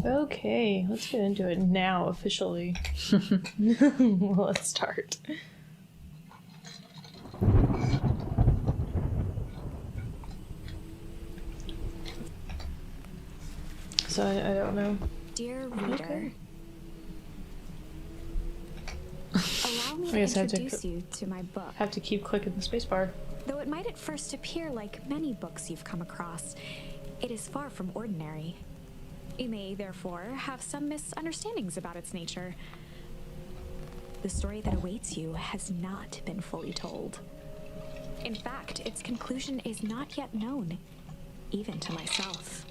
Okay, let's get into it now, officially. Well, let's start. So, I don't know. Dear reader, Okay. allow me I to guess I have to introduce you to my book. Have to keep clicking the spacebar. Though it might at first appear like many books you've come across, it is far from ordinary. You may, therefore, have some misunderstandings about its nature. The story that awaits you has not been fully told. In fact, its conclusion is not yet known, even to myself.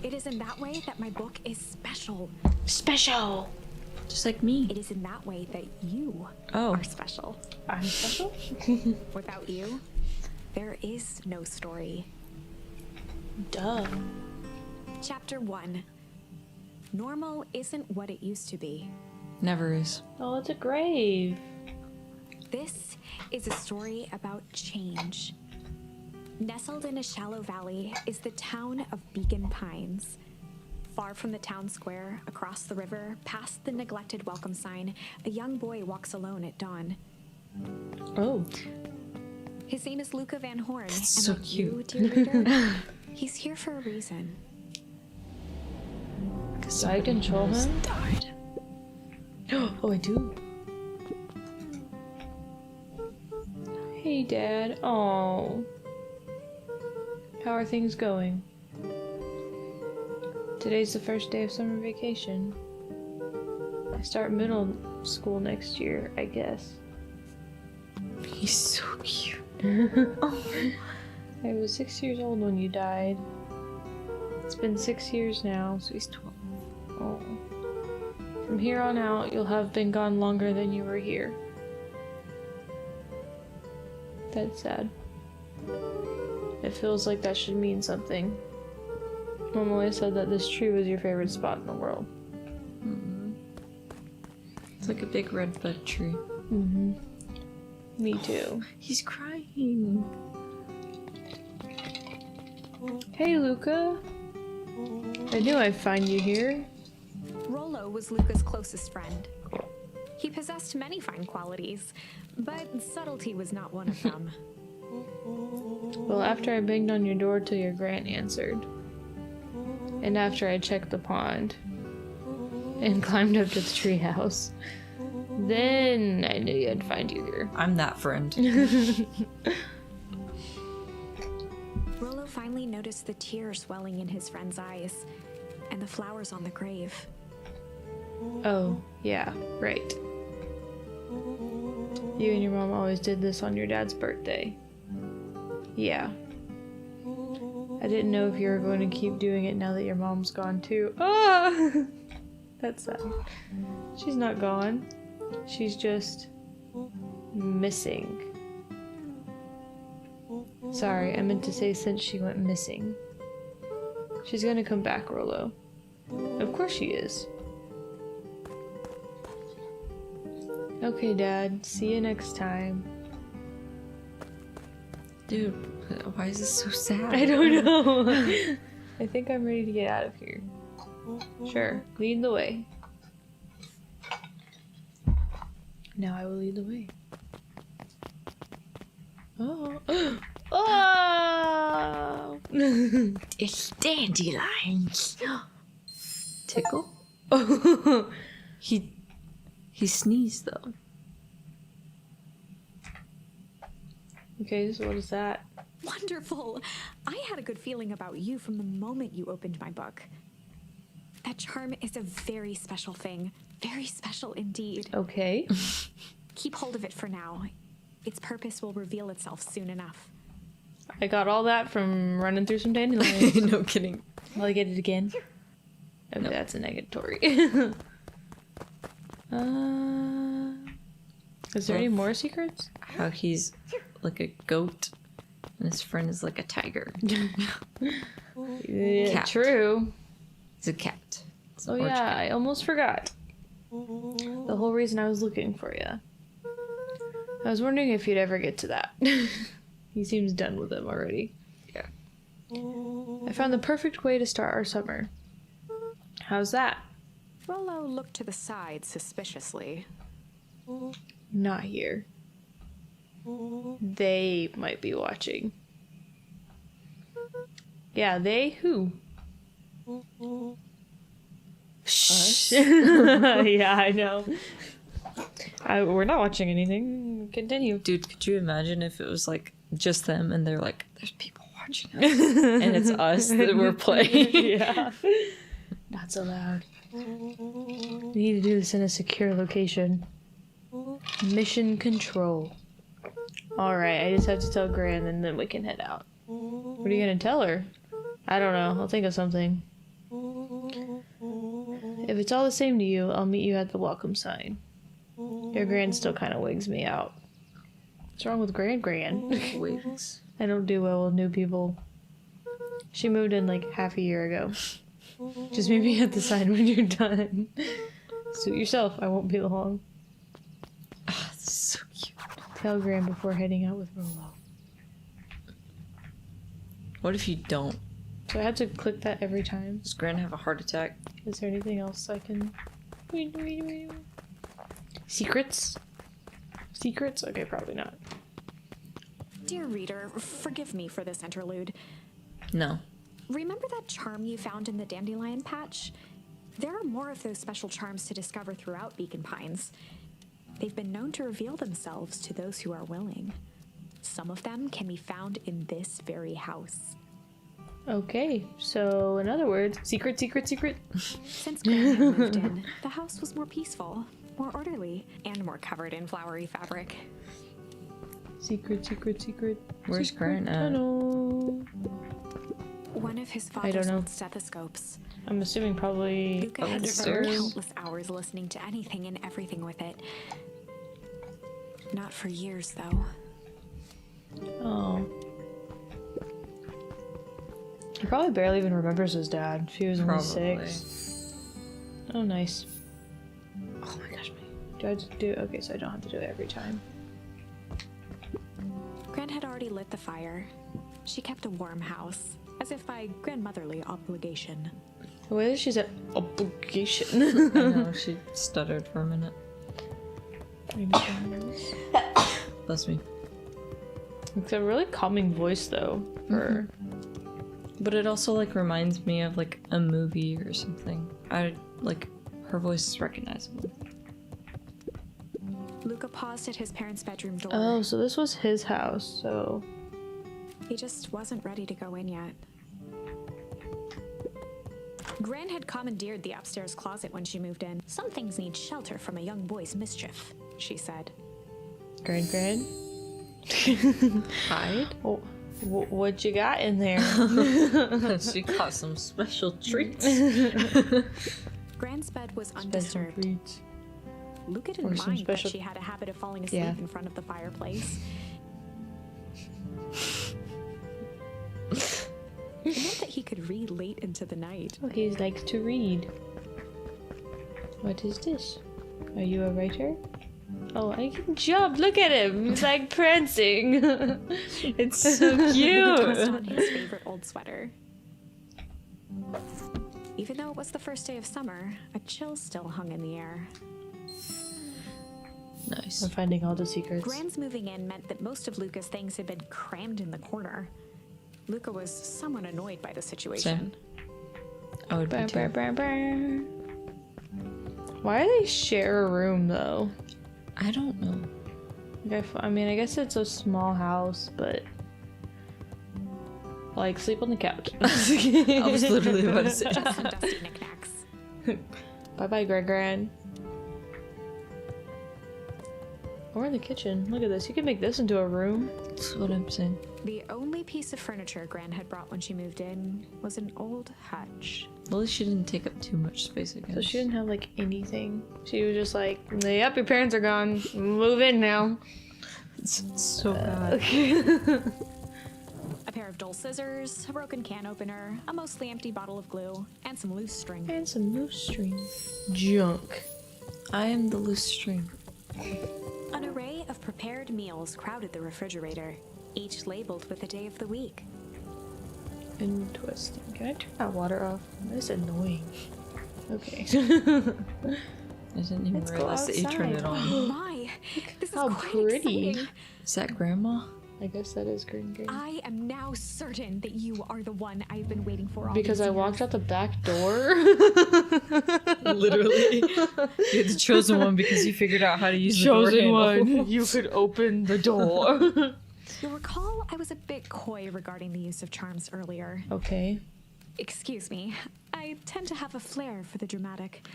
It is in that way that my book is special. Special! Just like me. It is in that way that you Oh. are special. I'm special? Without you, there is no story. Duh. Chapter 1. Normal isn't what it used to be. Never is. Oh, it's a grave. This is a story about change. Nestled in a shallow valley is the town of Beacon Pines. Far from the town square, across the river, past the neglected welcome sign, a young boy walks alone at dawn. Oh. His name is Luca Van Horn, and so like cute. you, dear reader, he's here for a reason. Do I control him? Died. Oh, I do. Hey, Dad. Oh. How are things going? Today's the first day of summer vacation. I start middle school next year, I guess. He's so cute. I was 6 years old when you died. It's been 6 years now. So he's 12. Oh. From here on out, you'll have been gone longer than you were here. That's sad. It feels like that should mean something. Mom always said that this tree was your favorite spot in the world. It's like a big red bud tree. Mm-hmm. Me too. He's crying. Hey, Luca. I knew I'd find you here. Rollo was Luca's closest friend. He possessed many fine qualities, but subtlety was not one of them. Well, after I banged on your door till your Grant answered. And after I checked the pond. And climbed up to the treehouse. Then I knew I'd find you here. I'm that friend. Rollo finally noticed the tears welling in his friend's eyes, and the flowers on the grave. Oh, yeah, right. You and your mom always did this on your dad's birthday. Yeah. I didn't know if you were going to keep doing it now that your mom's gone too. Ah! That's sad. She's not gone. She's just missing. Sorry, I meant to say since she went missing. She's gonna come back, Rollo. Of course she is. Okay, Dad. See you next time. Dude, why is this so sad? I don't know. I think I'm ready to get out of here. Sure, lead the way. Now I will lead the way. Oh. Oh! It's dandelions. Tickle? He sneezed though. Okay, so what is that? Wonderful! I had a good feeling about you from the moment you opened my book. That charm is a very special thing. Very special indeed. Okay. Keep hold of it for now. Its purpose will reveal itself soon enough. I got all that from running through some dandelions. No kidding. Will I get it again? Okay, No. that's a negatory. Is there any more secrets? How he's like a goat and his friend is like a tiger. Yeah, Cat. true. It's a cat. It's an Oh orange yeah, cat. I almost forgot. The whole reason I was looking for you. I was wondering if you'd ever get to that. He seems done with him already. Yeah. I found the perfect way to start our summer. How's that? Rollo looked to the side suspiciously. Not here. They might be watching. Yeah, they who? Us? Yeah, I know. We're not watching anything. Continue. Dude, could you imagine if it was like just them and they're like, there's people watching us and it's us that we're playing? Yeah. Not so loud. We need to do this in a secure location. Mission control. Alright, I just have to tell Gran and then we can head out. What are you gonna tell her? I don't know. I'll think of something. If it's all the same to you, I'll meet you at the welcome sign. Your Gran still kind of wigs me out. What's wrong with Gran? Wigs. I don't do well with new people. She moved in like half a year ago. Just meet me at the sign when you're done. Suit yourself. I won't be long. Ah, this is so cute. Tell Gran before heading out with Rollo. What if you don't? So I have to click that every time. Does Gran have a heart attack? Is there anything else I can... Secrets? Secrets? Okay, probably not. Dear reader, forgive me for this interlude. No. Remember that charm you found in the dandelion patch? There are more of those special charms to discover throughout Beacon Pines. They've been known to reveal themselves to those who are willing. Some of them can be found in this very house. Okay, so in other words, secret. Since Gran had moved in, the house was more peaceful, more orderly, and more covered in flowery fabric. Secret. Where's secret Gran at? tunnel. One of his I don't father's know. old stethoscopes. I'm assuming probably Luca had spent upstairs. countless hours listening to anything and everything with it. Not for years, though. Oh. He probably barely even remembers his dad. If he was only Probably. 6. Oh, nice. Oh my gosh, Do I have to do it? Okay, so I don't have to do it every time. Gran had already lit the fire. She kept a warm house, as if by grandmotherly obligation. The way that she's at obligation. I know, she stuttered for a minute. Bless me. It's a really calming voice, though. For But it also like reminds me of like a movie or something. I like her voice is recognizable. Luca paused at his parents' bedroom door. Oh, so this was his house. So He just wasn't ready to go in yet. Gran had commandeered the upstairs closet when she moved in. Some things need shelter from a young boy's mischief, she said. Gran. Hide? Oh, what you got in there? She got some special treats. Gran's bed was Special undisturbed. treats. Luca Or didn't some mind special- that she had a habit of falling asleep Yeah. in front of the fireplace. It meant that he could read late into the night. Oh, he likes to read. What is this? Are you a writer? Oh, I can jump. Look at him. He's like prancing. It's so Luca tossed cute. on his favorite old sweater. Even though it was the first day of summer, a chill still hung in the air. Nice. I'm finding all the secrets. Gran's moving in meant that most of Luca's things had been crammed in the corner. Luca was somewhat annoyed by the situation. I would be Brr, brr, too. brr, brr. Why do they share a room though? I don't know. Like, I mean, I guess it's a small house, but like sleep on the couch. I was literally about to say. Just some dusty knickknacks. Bye bye, Gran. Or in the kitchen. Look at this. You can make this into a room. That's what I'm saying. The only piece of furniture Gran had brought when she moved in was an old hutch. At least she didn't take up too much space again. So she didn't have like anything. She was just like, "Yep, your parents are gone. Move in now." It's so bad. A pair of dull scissors, a broken can opener, a mostly empty bottle of glue, and some loose string. And some loose string. Junk. I am the loose string. An array of prepared meals crowded the refrigerator, each labeled with the day of the week. And twisting. Can I turn that water off? That's annoying. Okay. I didn't even Let's go realize that you turned it outside. on. Oh my, this is How quite pretty. exciting. Is that grandma? I guess that is green. I am now certain that you are the one I've been waiting for all Because these I years. walked out the back door. Literally. You're the chosen one because you figured out how to use the door Chosen handle. one. You could open the door. You'll recall I was a bit coy regarding the use of charms earlier. Okay. Excuse me, I tend to have a flair for the dramatic.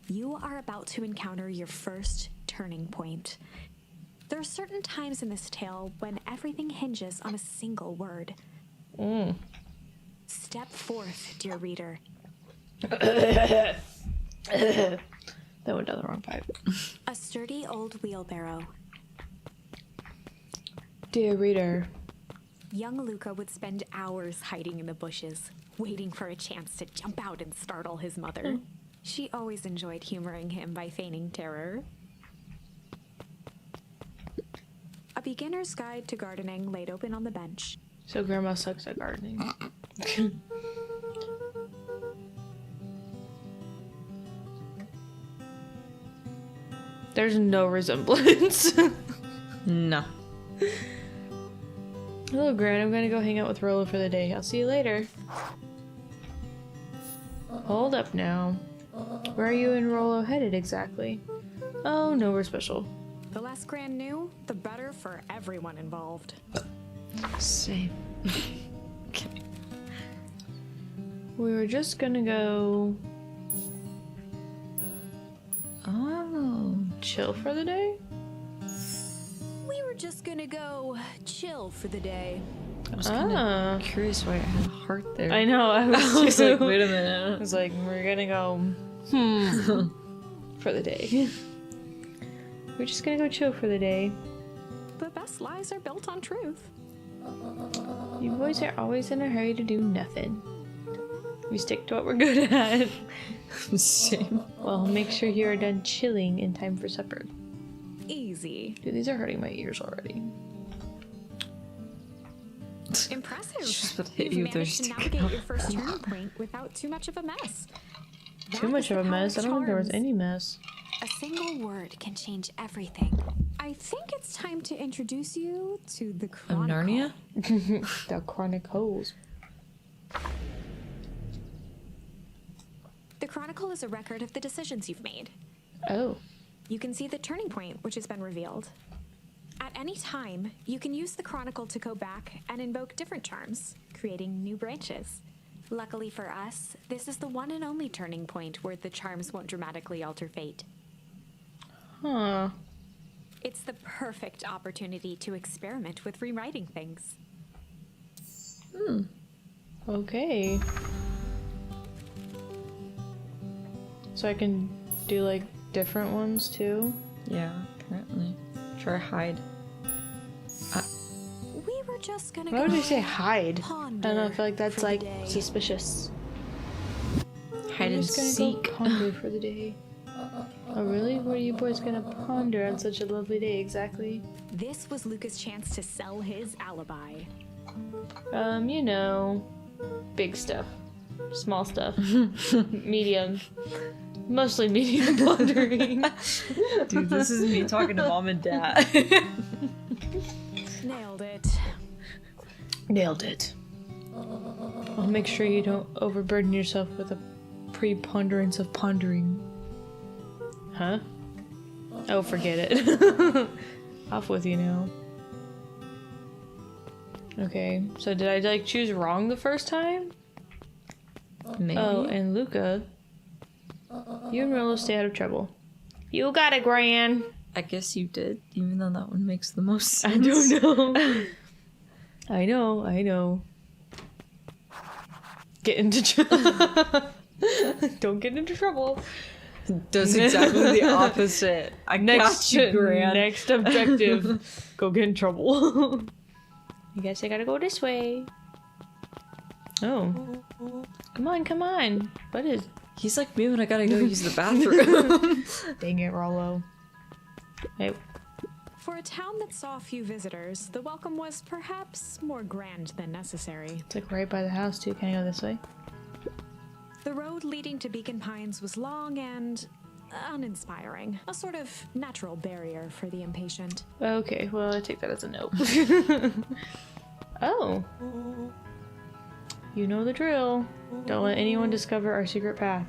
You are about to encounter your first turning point. There are certain times in this tale when everything hinges on a single word. Step forth, dear reader. That went down the wrong pipe. A sturdy old wheelbarrow. Dear reader. Young Luca would spend hours hiding in the bushes, waiting for a chance to jump out and startle his mother. She always enjoyed humoring him by feigning terror. A beginner's guide to gardening laid open on the bench. So grandma sucks at gardening. There's no resemblance. No. Hello, Gran. I'm gonna go hang out with Rolo for the day. I'll see you later. Hold up now. Where are you and Rolo headed exactly? Oh, nowhere special. The less Gran knew, the better for everyone involved. Same. We were just gonna go Oh. chill for the day? We were just gonna go chill for the day. I was kind of curious why I had a heart there. I know, I was I was like, too. wait a I minute. was like, we're gonna go for the day. We're just gonna go chill for the day. The best lies are built on truth. You boys are always in a hurry to do nothing. We stick to what we're good at. Same. Well, make sure you are done chilling in time for supper. Easy. Dude, these are hurting my ears already. Impressive. Just about to hit You've you with managed to those navigate stick- your first turning point without too much of a mess. Too That much is of a the power mess. I don't think there was charms. any mess. A single word can change everything. I think it's time to introduce you to the Of Chronicle. Narnia? The Chronicles. The Chronicle is a record of the decisions you've made. Oh. You can see the turning point which has been revealed. At any time, you can use the Chronicle to go back and invoke different charms, creating new branches. Luckily for us, this is the one and only turning point where the charms won't dramatically alter fate. Huh. It's the perfect opportunity to experiment with rewriting things. Okay. So I can do like different ones too? Yeah, apparently. Try hide. We were just gonna Why go would you say hide? I ponder don't know, I feel like that's for the like day. suspicious. Hide I'm and just gonna seek. go ponder for the day. Oh really? What are you boys gonna ponder on such a lovely day exactly? This was Luca's chance to sell his alibi. You know, big stuff, small stuff, medium, mostly medium pondering. Dude, this is me talking to mom and dad. Nailed it. Nailed it. I'll make sure you don't overburden yourself with a preponderance of pondering. Huh? Oh, forget it. Off with you now. Okay, so did I like choose wrong the first time? Maybe. Oh, and Luca, you and Rolo stay out of trouble. You got it, Gran. I guess you did, even though that one makes the most sense. I don't know. I know. Get into trouble. Don't get into trouble. Does exactly the opposite. I got you, Gran. Next objective. Go get in trouble. I guess I gotta go this way. Oh. Come on. What is... He's like me when I gotta go use the bathroom. Dang it, Rolo. Hey, For a town that saw few visitors, the welcome was perhaps more grand than necessary. it's like right by the house too. Can I go this way? The road leading to Beacon Pines was long and uninspiring, a sort of natural barrier for the impatient. Okay, well, I take that as a no. Oh. You know the drill. Don't let anyone discover our secret path.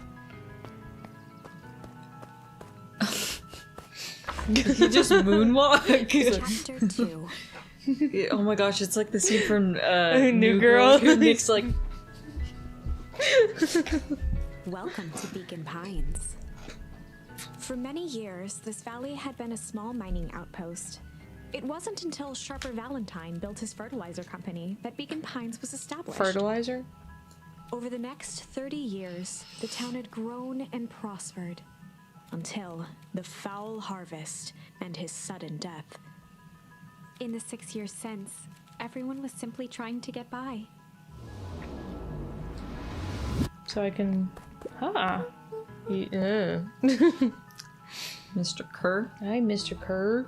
You just moonwalk. Chapter 2. Oh my gosh, it's like the scene from New Girl. Nick's like, Welcome to Beacon Pines. For many years, this valley had been a small mining outpost. It wasn't until Sharper Valentine built his fertilizer company that Beacon Pines was established. Fertilizer? Over the next 30 years, the town had grown and prospered, until the foul harvest and his sudden death. In the 6 years since, everyone was simply trying to get by. So I can... Yeah. Mr. Kerr. Hi, Mr. Kerr.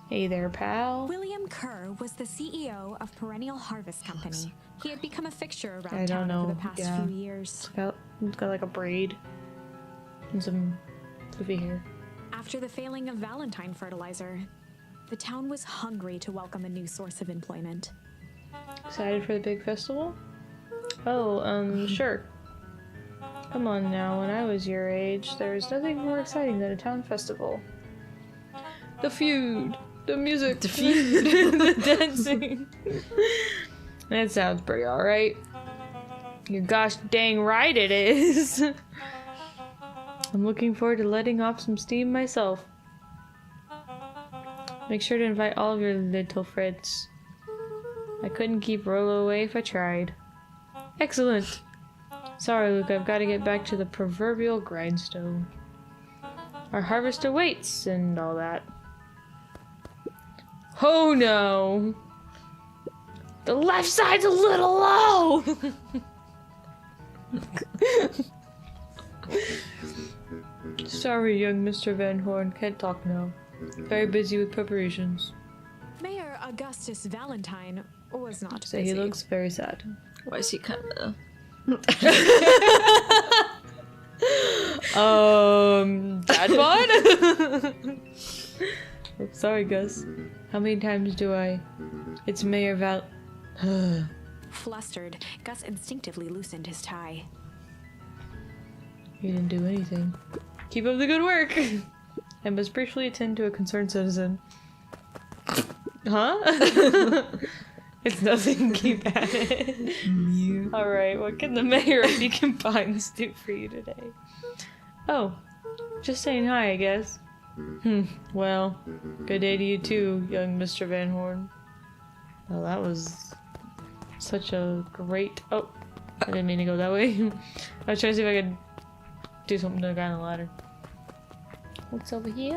Hey there, pal. William Kerr was the CEO of Perennial Harvest Company. He had become a fixture I around don't town over know, the past yeah. few years. It's got like a braid. And some fluffy hair. After the failing of Valentine fertilizer, the town was hungry to welcome a new source of employment. Excited for the big festival? Oh, sure. Come on now, when I was your age, there was nothing more exciting than a town festival. The feud, the music, the feud, the dancing. That sounds pretty alright. You're gosh dang right it is. I'm looking forward to letting off some steam myself. Make sure to invite all of your little friends. I couldn't keep Rolo away if I tried. Excellent. Sorry, Luke, I've got to get back to the proverbial grindstone. Our harvest awaits and all that. Oh no! The left side's a little low! Sorry, young Mr. Van Horn, can't talk now. Very busy with preparations. Mayor Augustus Valentine was not So busy. he looks very sad. Why is he kind of... Dad bod? Oh, sorry, Gus. How many times do I... It's Mayor Val... Flustered, Gus instinctively loosened his tie. You didn't do anything. Keep up the good work! I must briefly attend to a concerned citizen. Huh? It's nothing, keep at it. Alright, what can the mayor of Beacon Pines do for you today? Oh, just saying hi, I guess. Well, good day to you too, young Mr. Van Horn. Well, that was such a great... Oh, I didn't mean to go that way. I was trying to see if I could do something to the guy on the ladder. What's over here?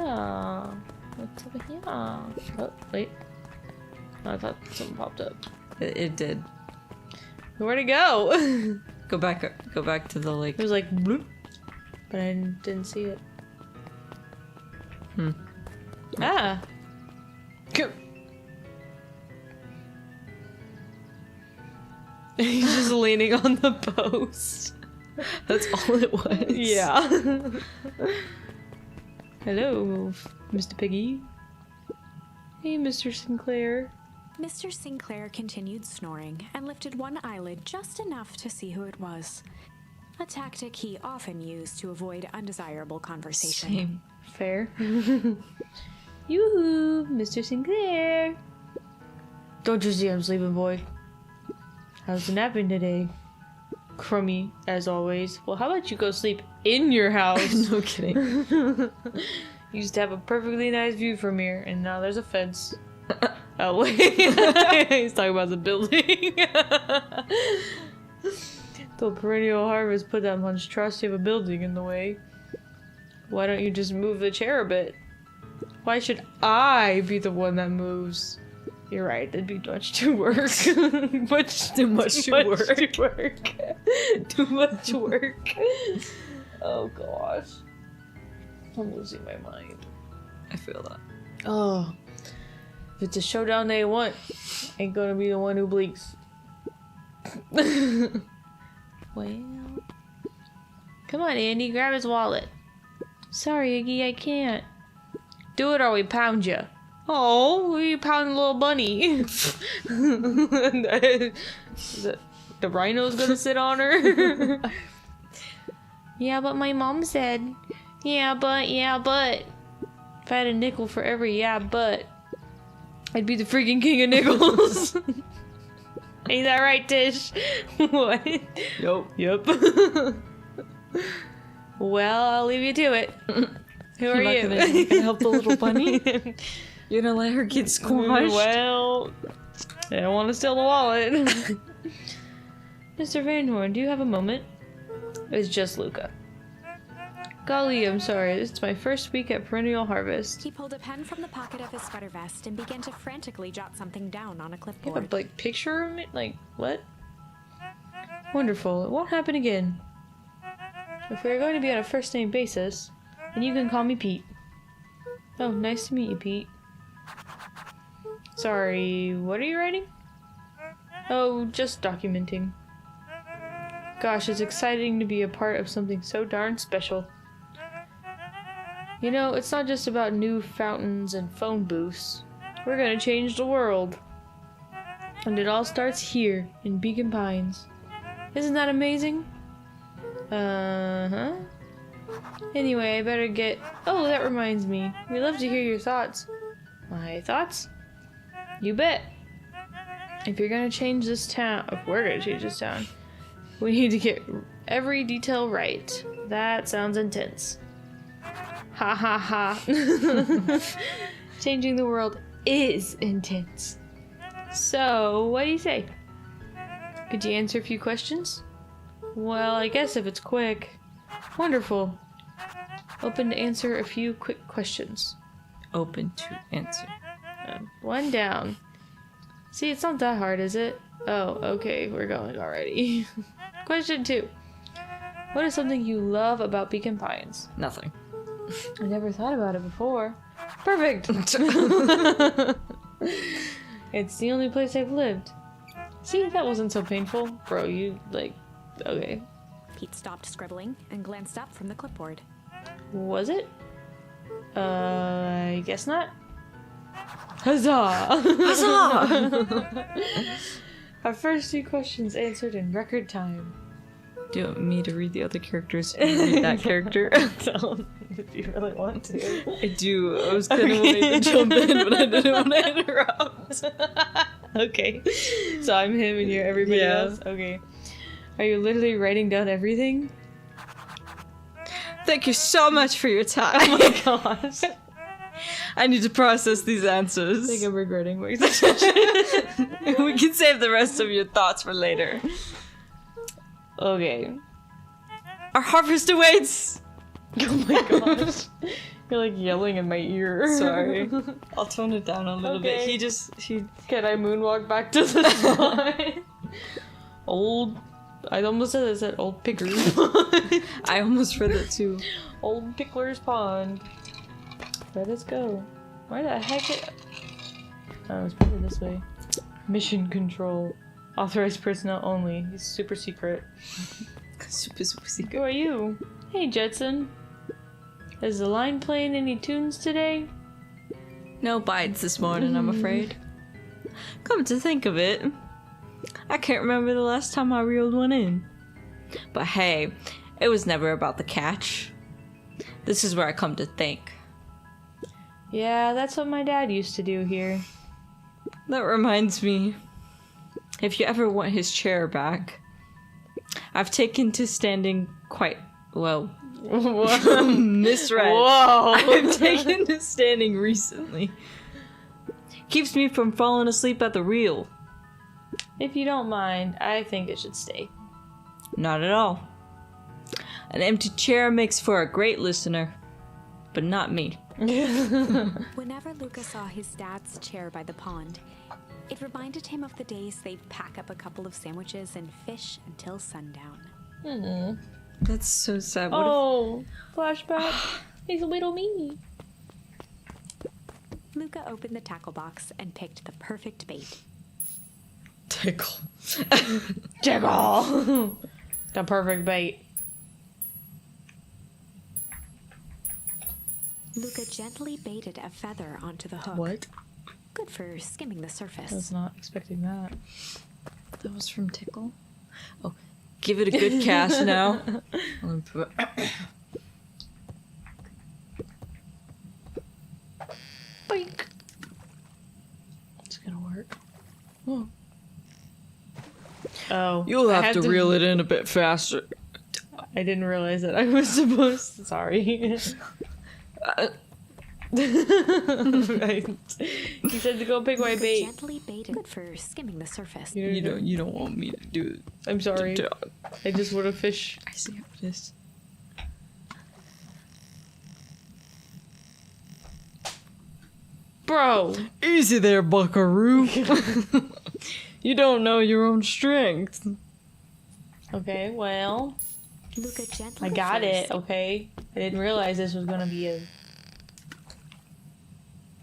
What's over here? Oh, wait. I thought something popped up. It did. Where'd it go? Go back to the lake. It was like bloop, but I didn't see it. Ah. He's just leaning on the post. That's all it was. Yeah. Hello, Mr. Piggy. Hey, Mr. Sinclair. Mr. Sinclair continued snoring and lifted one eyelid just enough to see who it was. A tactic he often used to avoid undesirable conversation. Same. Fair. Yoo-hoo, Mr. Sinclair. Don't you see I'm sleeping, boy? How's the napping today? Crummy, as always. Well, how about you go sleep in your house? No kidding. You used to have a perfectly nice view from here, and now there's a fence. Oh, wait. He's talking about the building. The perennial harvest put that monstrosity of a building in the way. Why don't you just move the chair a bit? Why should I be the one that moves? You're right, that'd be much too work. Too much work. Too much work. Oh gosh. I'm losing my mind. I feel that. Oh. If it's a showdown they want, ain't gonna be the one who blinks. Well, Come on, Andy, grab his wallet. Sorry, Iggy, I can't. Do it or we pound you. Oh, we pound a little bunny. the rhino's gonna sit on her. Yeah, but my mom said. Yeah, but. If I had a nickel for every yeah, but, I'd be the freaking king of nickels. Ain't that right, Tish? What? Yep. Well, I'll leave you to it. Who are you? You're gonna help the little bunny? You're gonna let her get squashed? Well, I don't want to steal the wallet. Mr. Van Horn, do you have a moment? It's just Luca. Golly, I'm sorry. It's my first week at Perennial Harvest. He pulled a pen from the pocket of his sweater vest and began to frantically jot something down on a You clipboard. have a, picture of it? What? Wonderful. It won't happen again. If we're going to be on a first-name basis, then you can call me Pete. Oh, nice to meet you, Pete. Sorry, what are you writing? Oh, just documenting. Gosh, it's exciting to be a part of something so darn special. You know, it's not just about new fountains and phone booths. We're gonna change the world. And it all starts here, in Beacon Pines. Isn't that amazing? Uh-huh. Anyway, I better get... Oh, that reminds me. We'd love to hear your thoughts. My thoughts? You bet. If you're gonna change this town... If we're gonna change this town, we need to get every detail right. That sounds intense. Ha ha ha. Changing the world is intense. So, what do you say? Could you answer a few questions? Well, I guess if it's quick. Wonderful. Open to answer a few quick questions. Open to answer. One down. See, it's not that hard, is it? Oh, okay, we're going already. Question 2. What is something you love about Beacon Pines? Nothing. I never thought about it before. Perfect! It's the only place I've lived. See, that wasn't so painful. Bro, you, okay. Pete stopped scribbling and glanced up from the clipboard. Was it? I guess not. Huzzah! Huzzah! Our first 2 questions answered in record time. Do you want me to read the other characters and read that character? Don't, if you really want to. I do. I was kind of wanting to jump in, but I didn't want to interrupt. Okay. So I'm him and you're everybody else? Okay. Are you literally writing down everything? Thank you so much for your time. Oh my gosh. I need to process these answers. I think I'm regretting my decision. We can save the rest of your thoughts for later. Okay. Our harvest awaits! Oh my gosh. You're yelling in my ear. Sorry. I'll tone it down a little bit. Okay. He Can I moonwalk back to the spot? I almost said this at Old Pickler's Pond. I almost read that too. Old Pickler's Pond. Let us go. Why the heck Oh, it's probably this way. Mission control. Authorized personnel only. He's super secret. Super secret. Who are you? Hey, Jetson. Is the line playing any tunes today? No bites this morning, I'm afraid. Come to think of it, I can't remember the last time I reeled one in. But hey, it was never about the catch. This is where I come to think. Yeah, that's what my dad used to do here. That reminds me, if you ever want his chair back, I've taken to standing quite well. Misread. Whoa! I've taken to standing recently. Keeps me from falling asleep at the reel. If you don't mind, I think it should stay. Not at all. An empty chair makes for a great listener, but not me. Whenever Luca saw his dad's chair by the pond, it reminded him of the days they'd pack up a couple of sandwiches and fish until sundown. That's so sad. Oh, flashback. He's a little me. Luca opened the tackle box and picked the perfect bait. Tickle. Tickle. The perfect bait. Luca gently baited a feather onto the hook. What? Good for skimming the surface. I was not expecting that. That was from Tickle. Oh, give it a good cast now. Boink. It's gonna work. Oh. Oh. You'll I have had to reel it in a bit faster. I didn't realize that I was supposed to. Sorry. Right. You said to go pick my Luca bait. gently baited. Good for skimming the surface. You don't want me to do it. I'm sorry. Dog. I just want to fish. I see how it is. Bro! Easy there, buckaroo. You don't know your own strength. Okay, well, Luca gently. I got it, first. okay? I didn't realize this was gonna be a...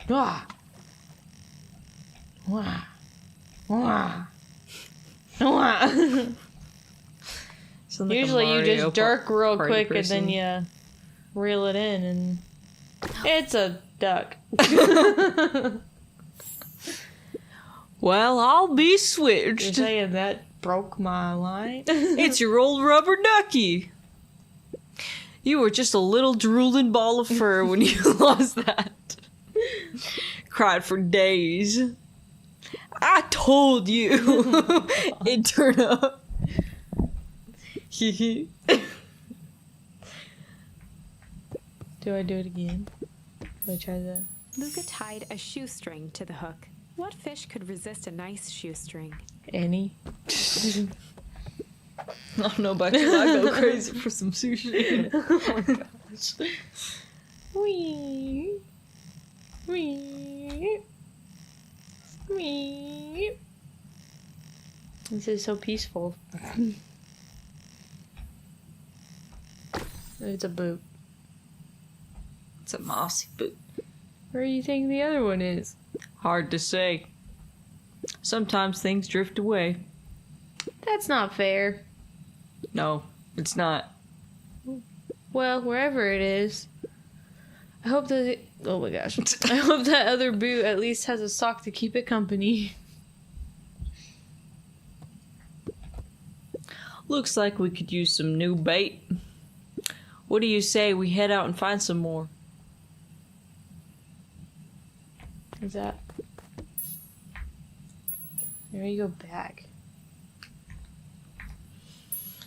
Wah! Wah! Wah! Wah! Sound like a Usually you Mario just jerk real party quick person. and then you reel it in and... It's a duck. Well, I'll be You're switched. saying that broke my line? It's your old rubber ducky. You were just a little drooling ball of fur when you lost that. Cried for days. I told you. It'd turn up. Do I do it again? Do I try the... Luca tied a shoestring to the hook. What fish could resist a nice shoestring? Annie? I don't know about you, I go crazy for some sushi. Oh my gosh. Wee. Wee. Wee. This is so peaceful. It's a boot. It's a mossy boot. Where do you think the other one is? Hard to say. Sometimes things drift away. That's not fair. No, it's not. Well, wherever it is, I hope that oh my gosh. I hope that other boot at least has a sock to keep it company. Looks like we could use some new bait. What do you say we head out and find some more? Is that... Where do you go back?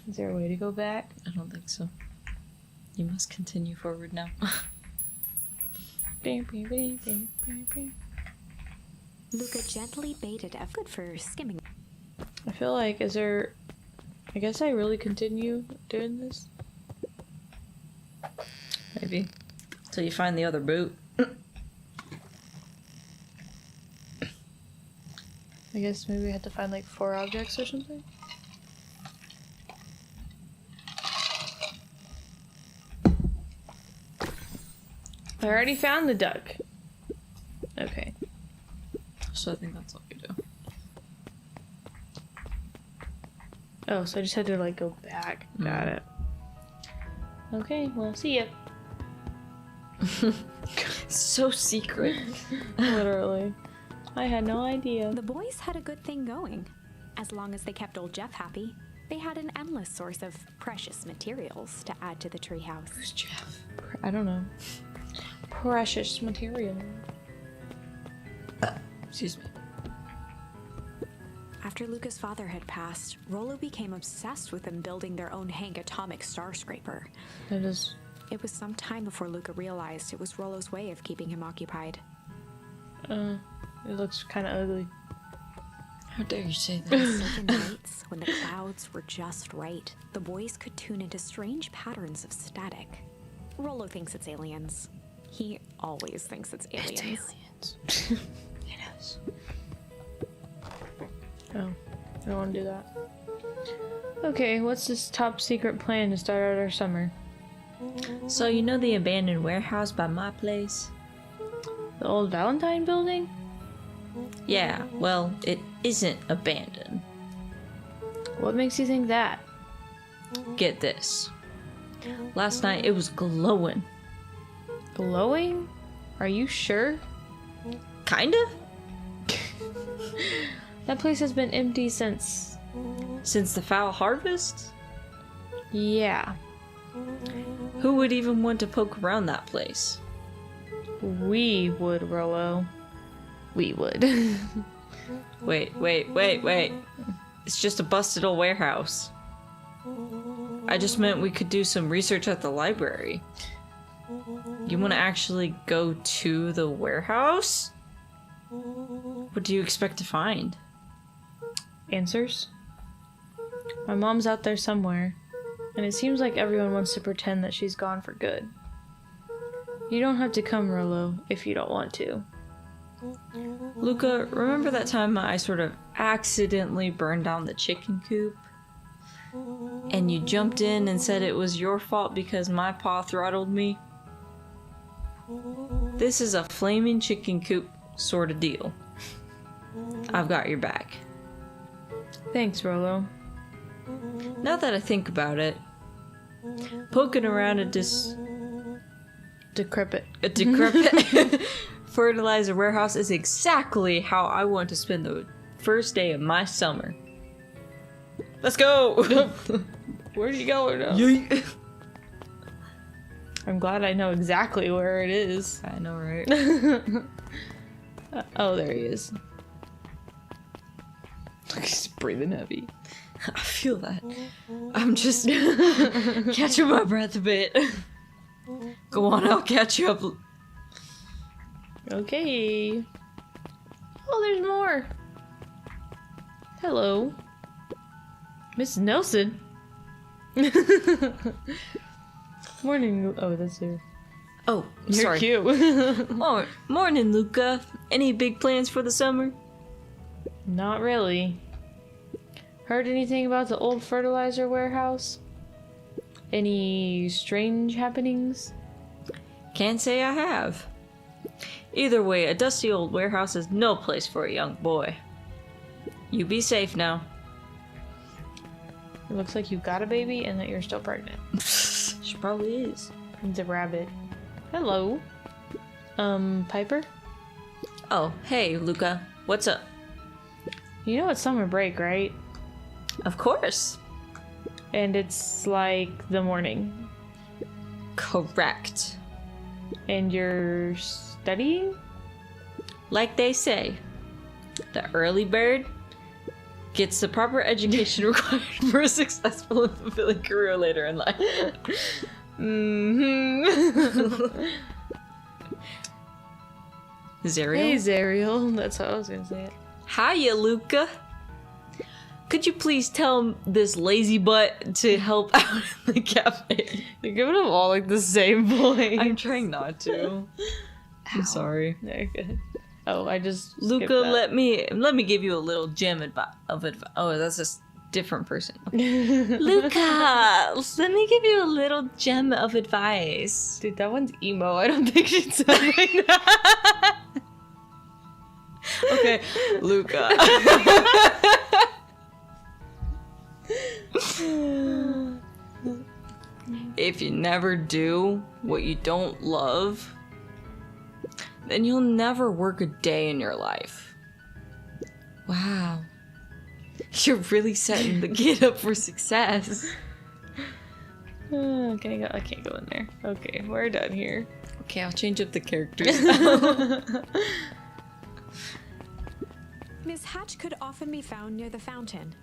Is there a way to go back? I don't think so. You must continue forward now. Luca gently baited a good for skimming. I feel like, is there... I guess I really continue doing this? Maybe. Till you find the other boot. I guess maybe we have to find like 4 objects or something? I already found the duck. Okay. So I think that's all you do. Oh, so I just had to like go back. Got it. Okay, well, see ya. So secret. Literally. I had no idea. The boys had a good thing going. As long as they kept old Jeff happy, they had an endless source of precious materials to add to the treehouse. Who's Jeff? I don't know. Precious material. Excuse me. After Luca's father had passed, Rollo became obsessed with them building their own Hank atomic star scraper. That is... It was some time before Luca realized it was Rollo's way of keeping him occupied. It looks kind of ugly. How dare you say On that? silken nights, when the clouds were just right, the boys could tune into strange patterns of static. Rollo thinks it's aliens. He always thinks it's aliens. It's aliens. He knows. Oh, I don't want to do that. Okay, what's this top secret plan to start out our summer? So you know the abandoned warehouse by my place? The old Valentine building? Yeah, well, it isn't abandoned. What makes you think that? Get this. Last night it was glowing. Glowing? Are you sure? Kinda? That place has been empty since... Since the foul harvest? Yeah. Who would even want to poke around that place? We would, Rollo. We would. Wait. It's just a busted old warehouse. I just meant we could do some research at the library. You want to actually go to the warehouse? What do you expect to find? Answers? My mom's out there somewhere, and it seems like everyone wants to pretend that she's gone for good. You don't have to come, Rollo, if you don't want to. Luca, remember that time I sort of accidentally burned down the chicken coop? And you jumped in and said it was your fault because my paw throttled me? This is a flaming chicken coop sort of deal. I've got your back. Thanks, Rollo. Now that I think about it, poking around a Decrepit. fertilizer warehouse is exactly how I want to spend the first day of my summer. Let's go! Where are you going now? I'm glad I know exactly where it is. I know, right? Oh, there he is. He's breathing heavy. I feel that. I'm just catching my breath a bit. Go on, I'll catch you up. Okay. Oh, there's more. Hello. Miss Nelson. Morning. Oh, that's her. Oh, You're sorry. cute. Oh, morning, Luca. Any big plans for the summer? Not really. Heard anything about the old fertilizer warehouse? Any strange happenings? Can't say I have. Either way, a dusty old warehouse is no place for a young boy. You be safe now. It looks like you got a baby and that you're still pregnant. She probably is. It's a rabbit. Hello. Piper? Oh, hey, Luca. What's up? You know it's summer break, right? Of course. And it's like the morning. Correct. And you're studying? Like they say, the early bird gets the proper education required for a successful and fulfilling career later in life. Zariel? Hey, Zariel. That's how I was gonna say it. Hiya, Luca. Could you please tell this lazy butt to help out in the cafe? You're giving them all like the same voice. I'm trying not to. I'm sorry. No, you're good. Oh, I just Luca, skipped that. let me give you a little gem of advice. Oh, that's a different person. Luca, let me give you a little gem of advice. Dude, that one's emo. I don't think she'd sound like that. Okay, Luca. If you never do what you don't love, then you'll never work a day in your life. Wow. You're really setting the kid up for success. Okay, I can't go in there. Okay, we're done here. Okay, I'll change up the characters now. Miss Hatch could often be found near the fountain,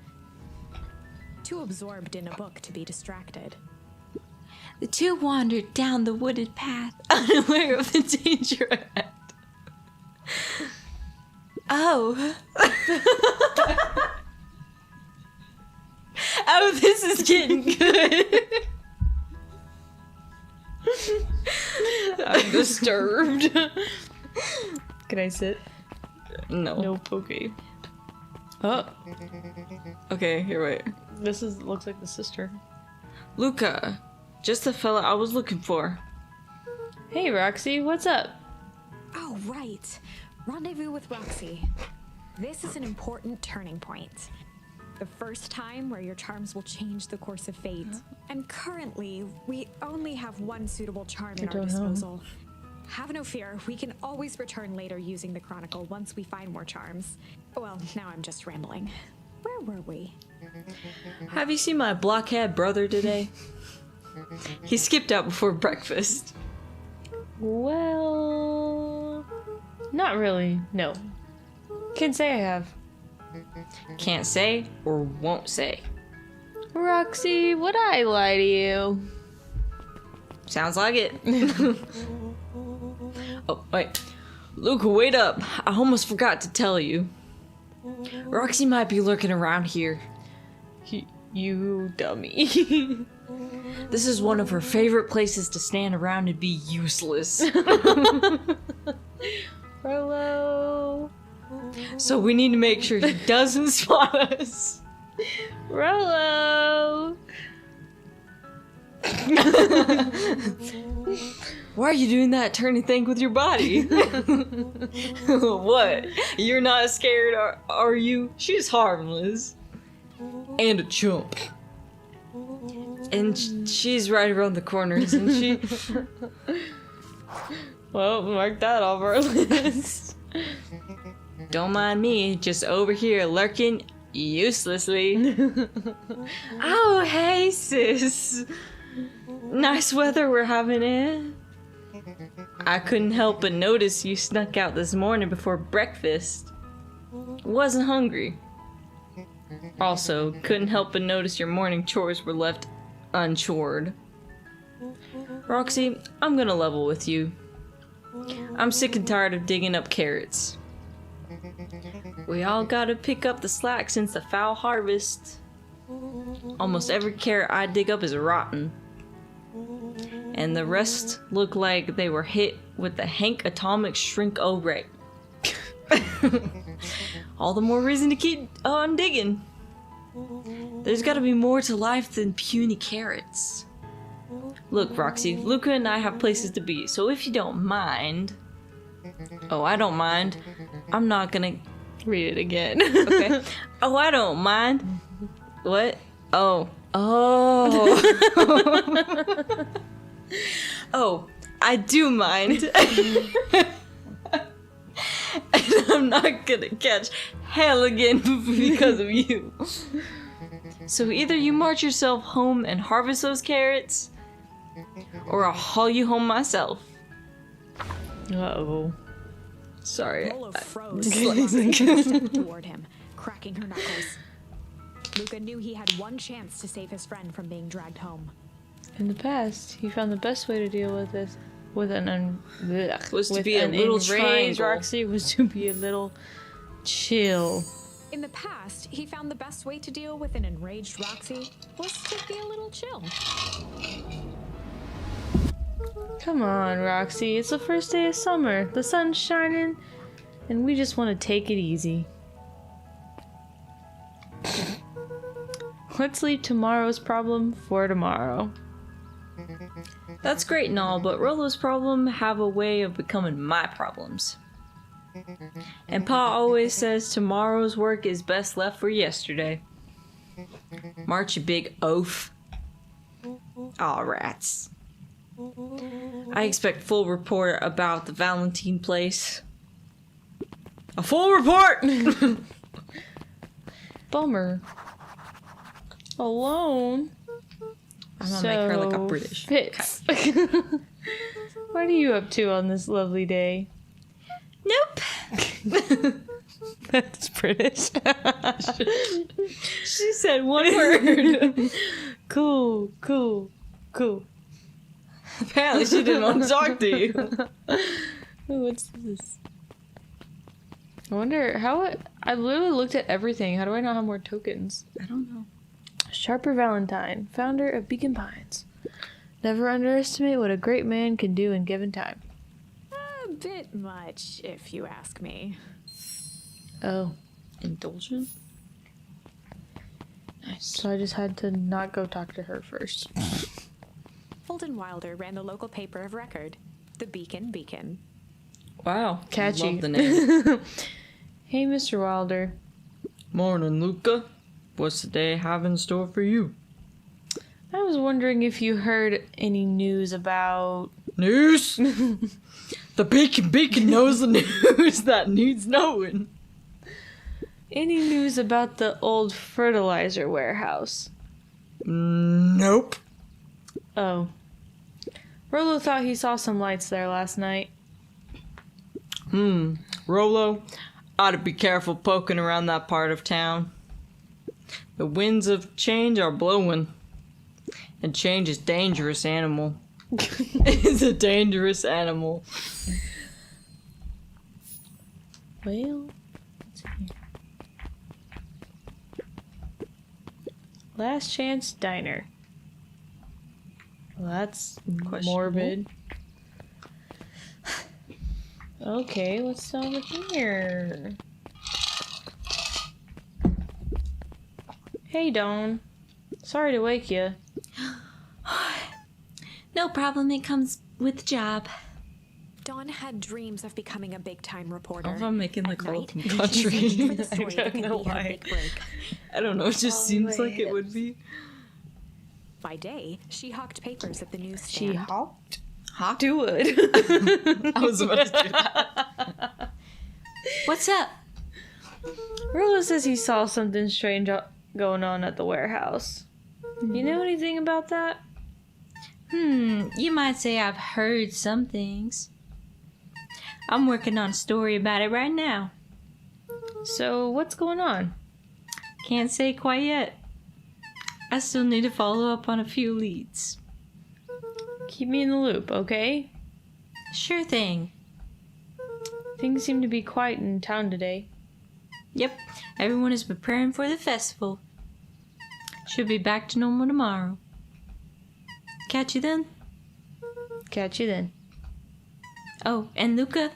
too absorbed in a book to be distracted. The two wandered down the wooded path, unaware of the danger ahead. Oh. Oh, this is getting good. I'm disturbed. Can I sit? No. Nope, okay. Oh, Okay, here, wait. this looks like the sister. Luca, just the fella I was looking for. Hey, Roxy, what's up? Oh, right. Rendezvous with Roxy. This is an important turning point. The first time where your charms will change the course of fate. And currently, we only have one suitable charm at our don't know. disposal. Have no fear. We can always return later using the Chronicle once we find more charms. Well, now I'm just rambling. Where were we? Have you seen my blockhead brother today? He skipped out before breakfast. Well, not really. No. Can't say I have. Can't say or won't say. Roxy, would I lie to you? Sounds like it. Oh, wait. Luca, wait up. I almost forgot to tell you. Roxy might be lurking around here. You dummy. This is one of her favorite places to stand around and be useless. Rolo. So we need to make sure he doesn't spot us. Rolo. Why are you doing that turning thing with your body? What? You're not scared, are you? She's harmless. And a chump. And she's right around the corner, isn't she? Well, mark that off our list. Don't mind me, just over here lurking uselessly. Oh, hey, sis. Nice weather we're having, eh? I couldn't help but notice you snuck out this morning before breakfast. Wasn't hungry. Also, couldn't help but notice your morning chores were left unchored. Roxy, I'm gonna level with you. I'm sick and tired of digging up carrots. We all gotta pick up the slack since the foul harvest. Almost every carrot I dig up is rotten. And the rest look like they were hit with the Hank Atomic Shrink O-Ray. All the more reason to keep on digging. There's gotta be more to life than puny carrots. Look, Roxy, Luca and I have places to be, so if you don't mind... Oh, I don't mind. I'm not gonna... Read it again. Okay. Oh, I don't mind. What? Oh. Oh. Oh, I do mind. And I'm not gonna catch hell again because of you. So either you march yourself home and harvest those carrots, or I'll haul you home myself. Uh-oh. Sorry. Rolo froze as Roxy stepped toward him, cracking her knuckles. Luca knew he had one chance to save his friend from being dragged home. In the past, he found the best way to deal with this was to be a little triangle. Roxy was to be a little chill. In the past, he found the best way to deal with an enraged Roxy was to be a little chill. Come on, Roxy. It's the first day of summer. The sun's shining, and we just want to take it easy. Let's leave tomorrow's problem for tomorrow. That's great and all, but Rolo's problems have a way of becoming my problems. And Pa always says tomorrow's work is best left for yesterday. March, you big oaf. Aw, rats. I expect full report about the Valentine place. A full report! Bummer. Alone. I'm gonna make her like a British. Fitz. What are you up to on this lovely day? Nope. That's British. She said one word. Cool. Apparently she didn't want to talk to you. Ooh, what's this? I wonder how I literally looked at everything. How do I not have more tokens? I don't know. Sharper Valentine, founder of Beacon Pines. Never underestimate what a great man can do in given time. A bit much, if you ask me. Oh, Indulgent? Nice. so I just had to not go talk to her first. Holden Wilder ran the local paper of record, the Beacon. Wow. Catchy. Love the name. Hey, Mr. Wilder. Morning, Luca. What's the day have in store for you? I was wondering if you heard any news about... News? The beacon knows the news that needs knowing. Any news about the old fertilizer warehouse? Nope. Oh. Rolo thought he saw some lights there last night. Rolo, ought to be careful poking around that part of town. The winds of change are blowing. And change is dangerous animal. It's a dangerous animal. Well, what's in here? Last Chance Diner. Well, that's morbid. Okay, what's over here? Hey, Dawn. Sorry to wake you. No problem, it comes with the job. Dawn had dreams of becoming a big-time reporter. I'm making At like night, Open she Country. searched for the story I that don't could know be her why. big break. I don't know, it just seems like it would be. By day, she hawked papers at the newsstand. She hopped? Hawk? Do it. I was about to do that. What's up? Rolo says he saw something strange going on at the warehouse. You know anything about that? You might say I've heard some things. I'm working on a story about it right now. So, what's going on? Can't say quite yet. I still need to follow up on a few leads. Keep me in the loop, okay? Sure thing. Things seem to be quiet in town today. Yep, everyone is preparing for the festival. Should be back to normal tomorrow. Catch you then. Catch you then. Oh, and Luca,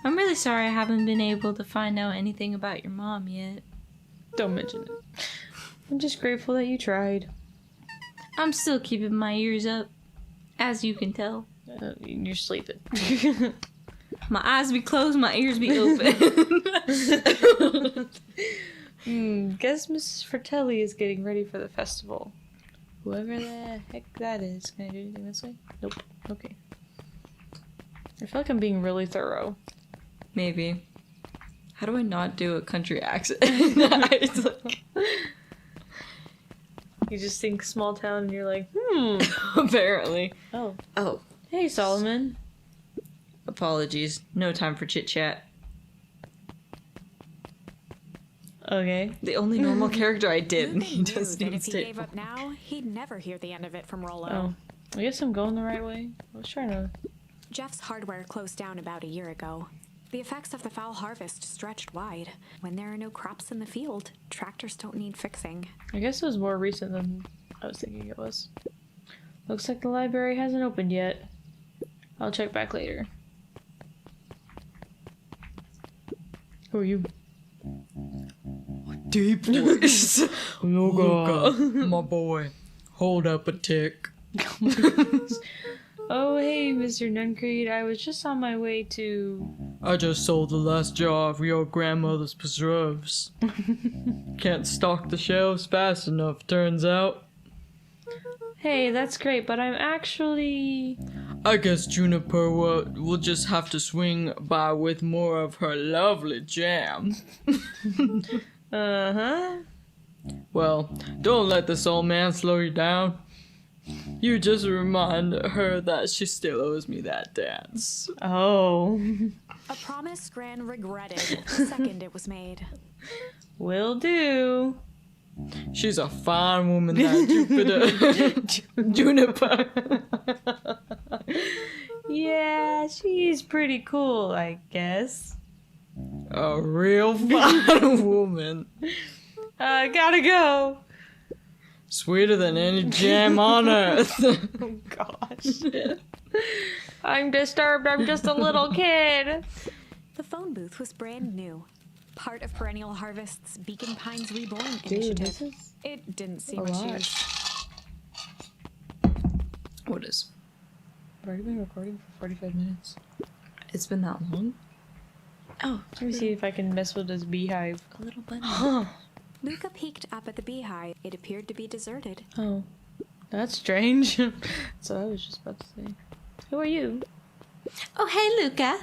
I'm really sorry I haven't been able to find out anything about your mom yet. Don't mention it. I'm just grateful that you tried. I'm still keeping my ears up, as you can tell. You're sleeping. My eyes be closed, my ears be open. Guess Mrs. Fratelli is getting ready for the festival. Whoever the heck that is. Can I do anything this way? Nope. Okay. I feel like I'm being really thorough. Maybe. How do I not do a country accent? It's like... You just think small town and you're like, Apparently. Oh. Oh. Hey, Solomon. Apologies. No time for chit chat. Okay. The only normal character I did, and Luca he knew doesn't that even if he stay. gave up now, he'd never hear the end of it from Rolo. Oh. I guess I'm going the right way. I was trying to... Jeff's hardware closed down about a year ago. The effects of the foul harvest stretched wide. When there are no crops in the field, tractors don't need fixing. I guess it was more recent than I was thinking it was. Looks like the library hasn't opened yet. I'll check back later. Who are you? Deep voice. Luca, my boy. Hold up a tick. Oh, hey, Mr. Nuncreed. I was just on my way to... I just sold the last jar of your grandmother's preserves. Can't stock the shelves fast enough, turns out. Hey, that's great, but I'm actually... I guess Juniper will just have to swing by with more of her lovely jam. Uh-huh. Well, don't let this old man slow you down. You just remind her that she still owes me that dance. Oh. A promise Gran regretted the second it was made. Will do. She's a fine woman, that Juniper. Yeah, she's pretty cool, I guess. A real fine woman. Gotta go. Sweeter than any jam on earth. Oh, gosh. I'm disturbed. I'm just a little kid. The phone booth was brand new. Part of Perennial Harvest's Beacon Pines Reborn Dude, initiative. this is It didn't seem a much lot. use. What is? I've already been recording for 45 minutes. It's been that long? Oh, let me see if I can mess with this beehive. A little bit. Luca peeked up at the beehive. It appeared to be deserted. Oh, that's strange. That's what I was just about to say. Who are you? Oh, hey, Luca.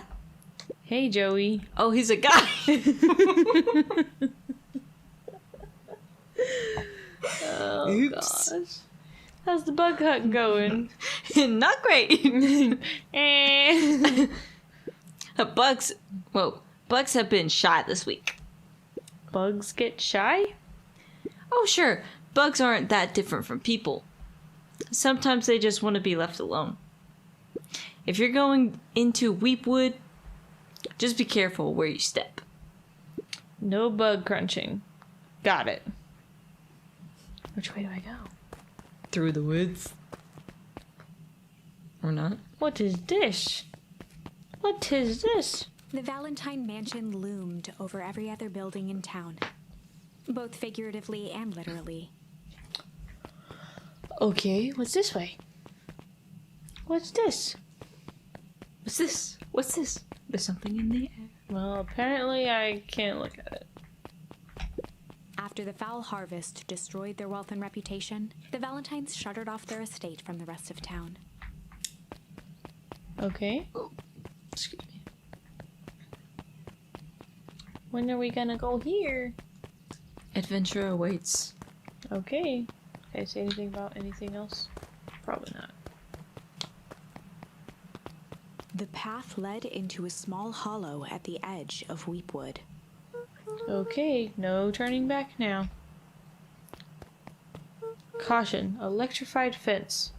Hey, Joey. Oh, he's a guy. Oh, Oops. gosh. How's the bug hunt going? Not great. Eh. Bugs have been shy this week. Bugs get shy? Oh, sure. Bugs aren't that different from people. Sometimes they just want to be left alone. If you're going into Weepwood, just be careful where you step. No bug crunching. Got it. Which way do I go? Through the woods. Or not. What is this? What is this? The Valentine Mansion loomed over every other building in town, both figuratively and literally. Okay, what's this way? What's this? What's this? What's this? There's something in the air. Well, apparently I can't look at it. After the foul harvest destroyed their wealth and reputation, the Valentines shuttered off their estate from the rest of town. Okay. Oh, excuse me. When are we gonna go here? Adventure awaits. Okay. Can I say anything about anything else? Probably not. The path led into a small hollow at the edge of Weepwood. Okay, no turning back now. Caution, electrified fence.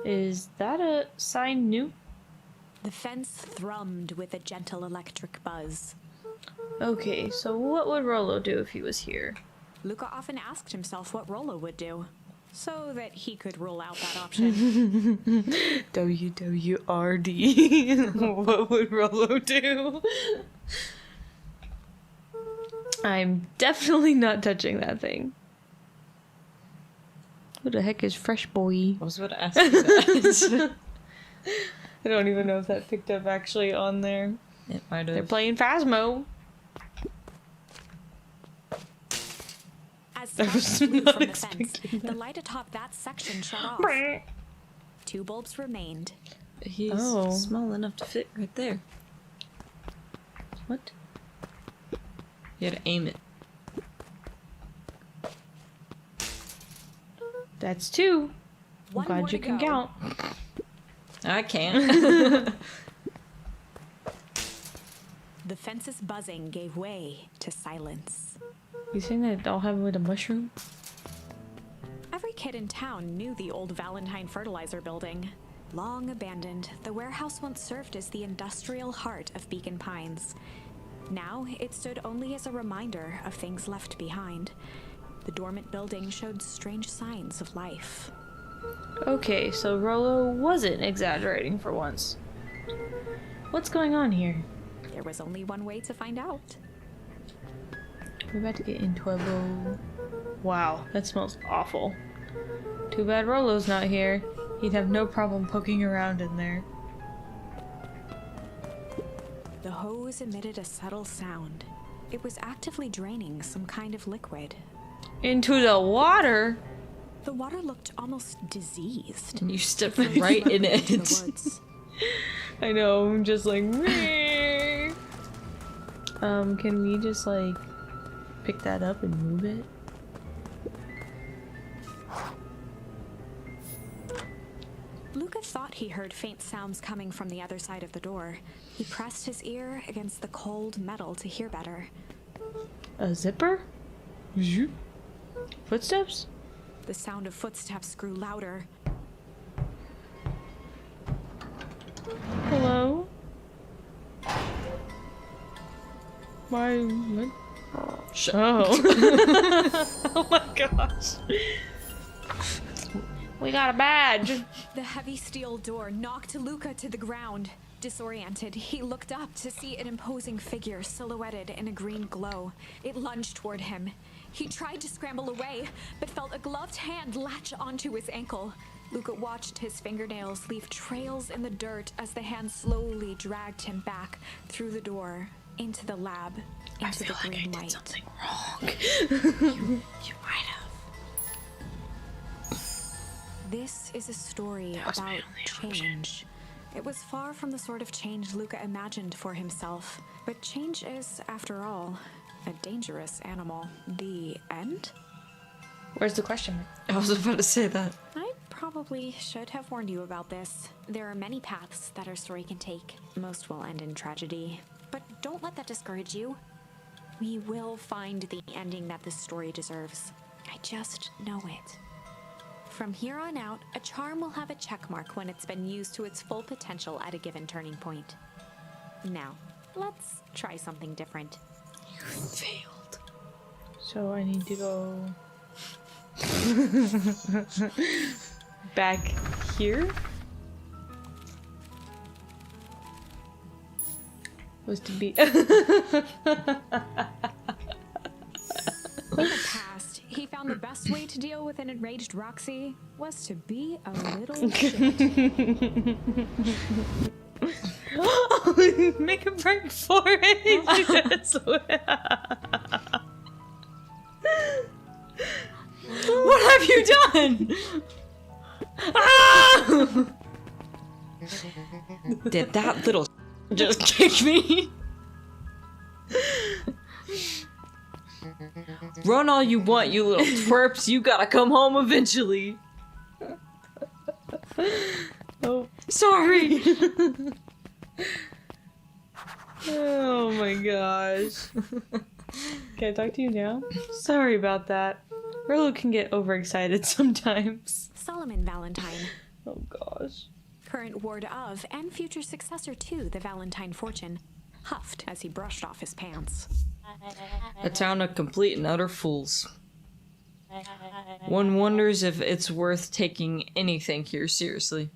Is that a sign new? The fence thrummed with a gentle electric buzz. Okay, so what would Rolo do if he was here? Luca often asked himself what Rollo would do, so that he could rule out that option. WWRD. What would Rolo do? I'm definitely not touching that thing. Who the heck is Fresh Boy? I was about to ask you that. I don't even know if that picked up actually on there. It might have. They're playing Phasmo. As I was sparks flew not from the fence, expecting the that. light atop that section shut off. 2 bulbs remained. He's Oh. small enough to fit right there. What? You had to aim it. That's 2. I'm One more glad you to can go. count. I can't. The fence's buzzing gave way to silence. You saying that it all happened with a mushroom? Every kid in town knew the old Valentine fertilizer building. Long abandoned, the warehouse once served as the industrial heart of Beacon Pines. Now, it stood only as a reminder of things left behind. The dormant building showed strange signs of life. Okay, so Rolo wasn't exaggerating for once. What's going on here? There was only one way to find out. We're about to get in trouble. Wow, that smells awful. Too bad Rolo's not here. He'd have no problem poking around in there. The hose emitted a subtle sound. It was actively draining some kind of liquid. Into the water? The water looked almost diseased. And you stepped right in Into it. the woods. I know, I'm just like, meh. Can we just like pick that up and move it? Luca thought he heard faint sounds coming from the other side of the door. He pressed his ear against the cold metal to hear better. A zipper? Zoop. Footsteps? The sound of footsteps grew louder. Hello? Why? What? Oh. Oh my gosh. We got a badge. The heavy steel door knocked Luca to the ground. Disoriented, he looked up to see an imposing figure silhouetted in a green glow. It lunged toward him. He tried to scramble away, but felt a gloved hand latch onto his ankle. Luca watched his fingernails leave trails in the dirt as the hand slowly dragged him back through the door, into the lab, into the green light. Something wrong. you might have. This is a story about my only option. change. It was far from the sort of change Luca imagined for himself. But change is, after all, a dangerous animal. The end? Where's the question mark? I was about to say that. I probably should have warned you about this. There are many paths that our story can take. Most will end in tragedy. But don't let that discourage you. We will find the ending that this story deserves. I just know it. From here on out, a charm will have a check mark when it's been used to its full potential at a given turning point. Now, let's try something different. You failed. So I need to go back here? Was to be In the past, he found the best way to deal with an enraged Roxy was to be a little shit. make a break for it. What have you done? Ah! Did that little just kick me? Run all you want, you little twerps. You gotta come home eventually. Oh, Sorry. oh my gosh. Can I talk to you now? Sorry about that. Rolo can get overexcited sometimes. Solomon Valentine, Oh gosh. current ward of and future successor to the Valentine fortune, huffed as he brushed off his pants. A town of complete and utter fools. One wonders if it's worth taking anything here seriously.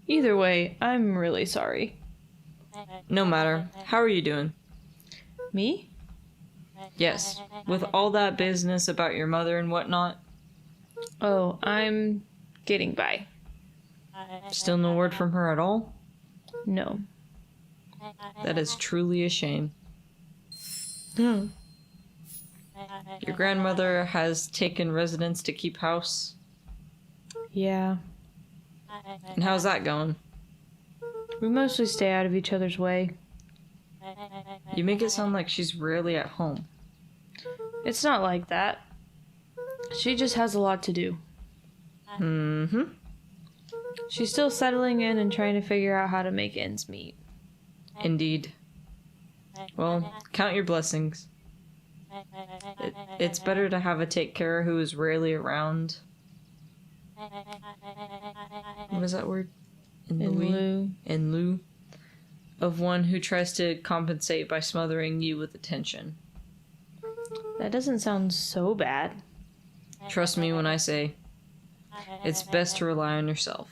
Either way, I'm really sorry. No matter. How are you doing? Me? Yes. With all that business about your mother and whatnot, Oh, I'm getting by. still no word from her at all? No. That is truly a shame. Hmm. Your grandmother has taken residence to keep house. Yeah. And how's that going? We mostly stay out of each other's way. You make it sound like she's rarely at home. It's not like that. She just has a lot to do. Mm-hmm. She's still settling in and trying to figure out how to make ends meet. Indeed. Well, count your blessings. It's better to have a take care who is rarely around. What was that word? In lieu. In lieu of one who tries to compensate by smothering you with attention. That doesn't sound so bad. Trust me when I say, it's best to rely on yourself.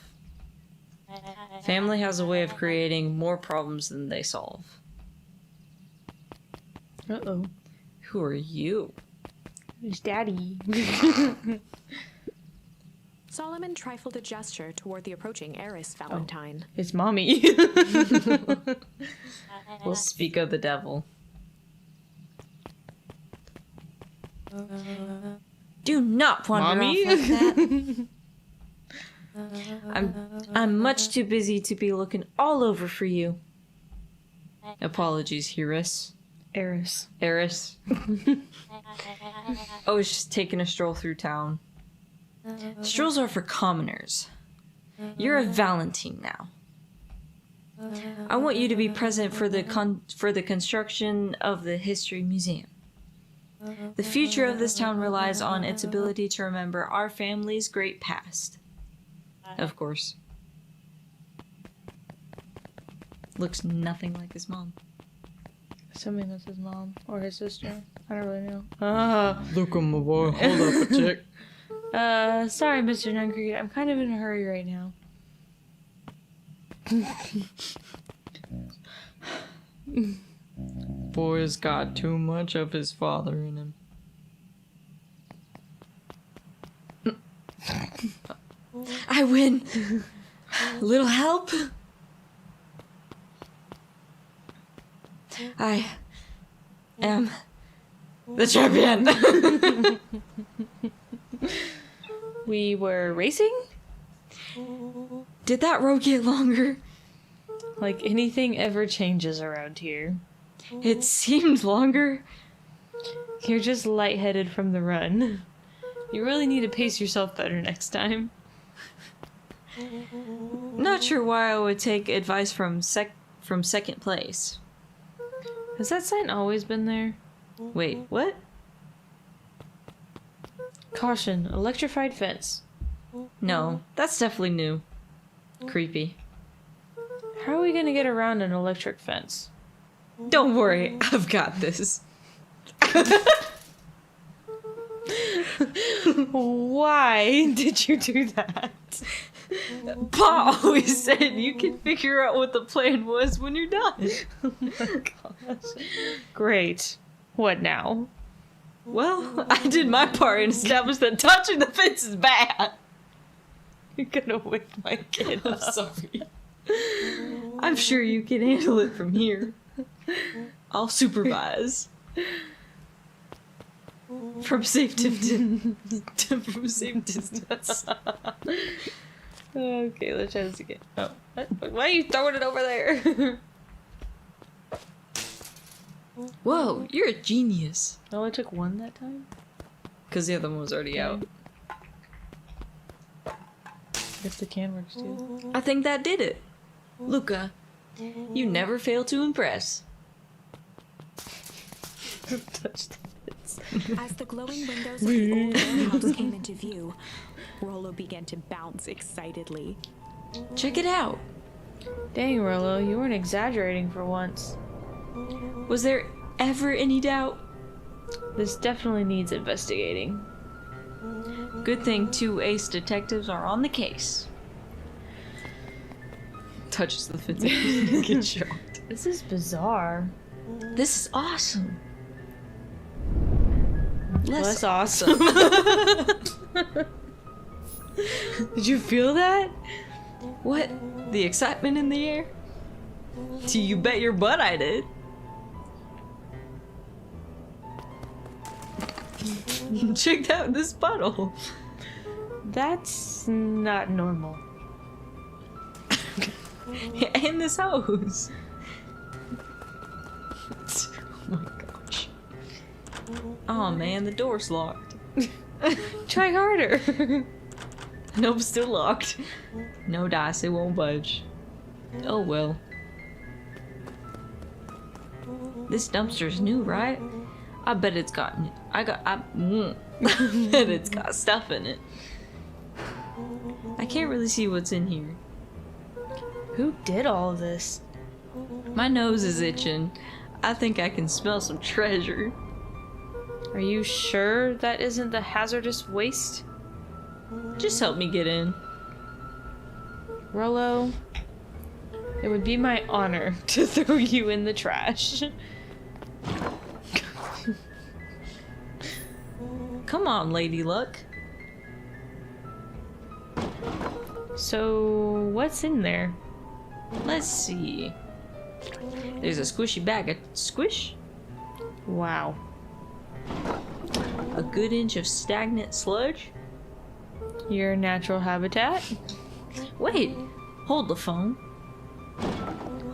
Family has a way of creating more problems than they solve. Uh-oh. Who are you? Who's daddy? Solomon trifled a gesture toward the approaching heiress Valentine. It's mommy. We'll speak of the devil. Do not wander Mommy? off like that. I'm much too busy to be looking all over for you. Apologies, Heiress. Eris. Eris. I was just taking a stroll through town. Strolls are for commoners. You're a Valentine now. I want you to be present for the construction of the History Museum. The future of this town relies on its ability to remember our family's great past. Of course. Looks nothing like his mom. Assuming that's his mom or his sister. I don't really know. Look at my boy. Hold up a tick. Sorry, Mr. Nuncreed. I'm kind of in a hurry right now. Boy's got too much of his father in him. I win. Little help? I am the champion. We were racing? Did that road get longer? Like anything ever changes around here. It seemed longer. You're just lightheaded from the run. You really need to pace yourself better next time. Not sure why I would take advice from second place. Has that sign always been there? Wait, what? Caution, electrified fence. No, that's definitely new. Creepy. How are we gonna get around an electric fence? Don't worry, I've got this. Why did you do that? Pa always said you can figure out what the plan was when you're done. Oh my gosh. Great. What now? Well, I did my part and established that touching the fence is bad. You're gonna wake my kid I'm up. sorry. I'm sure you can handle it from here. I'll supervise. From safe distance. From safe distance. Okay, let's try this again. Oh, why are you throwing it over there? Whoa, you're a genius. Oh, I took one that time? Because the other one was already out. Guess the can works too. I think that did it. Luca, you never fail to impress. Touch the fence. As the glowing windows of the old warehouse came into view, Rollo began to bounce excitedly. Check it out. Dang, Rollo, you weren't exaggerating for once. Was there ever any doubt? This definitely needs investigating. Good thing 2 ace detectives are on the case. Touches the fence and gets shocked. This is bizarre. This is awesome. Less awesome. Did you feel that? What? The excitement in the air? You bet your butt I did. Check out this puddle. That's not normal. And this hose. Oh my gosh. Oh man, the door's locked. Try harder. Nope, still locked. No dice, it won't budge. Oh well. This dumpster's new, right? I bet it's got. I bet it's got stuff in it. I can't really see what's in here. Who did all of this? My nose is itching. I think I can smell some treasure. Are you sure that isn't the hazardous waste? Just help me get in. Rollo, it would be my honor to throw you in the trash. Come on, Lady Luck. So, what's in there? Let's see. There's a squishy bag of squish, Wow. a good inch of stagnant sludge. Your natural habitat? Wait, hold the phone.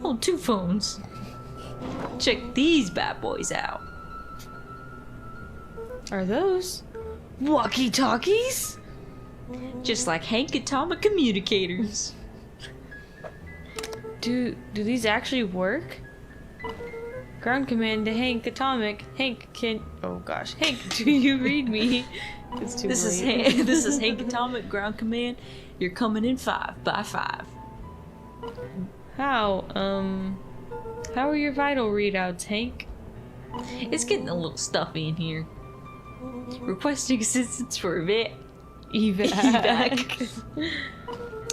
Hold 2 phones. Check these bad boys out. Are those walkie-talkies? Just like Hank Atomic communicators. Do these actually work? Ground command to Hank Atomic. Hank, can... Oh gosh. Hank, do you read me? It's too This late. is Hank Atomic ground command. You're coming in 5 by 5. How are your vital readouts, Hank? It's getting a little stuffy in here. Requesting assistance for evac. Evac.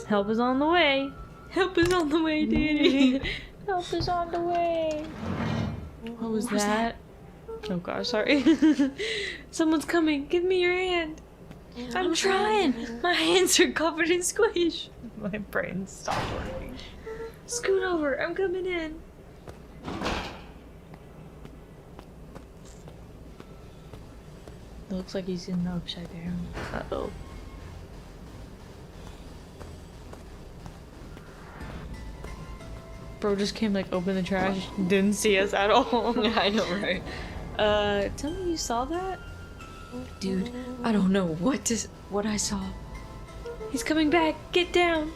Help is on the way. Help is on the way, Daddy. Help is on the way. What was that? Oh gosh, sorry. Someone's coming. Give me your hand. I'm trying. My hands are covered in squish. My brain stopped working. Scoot over. I'm coming in. Looks like he's in the upside down. Uh-oh. Bro just came like open the trash, didn't see us at all. I know, right? Tell me you saw that? Dude, I don't know what I saw. He's coming back. Get down.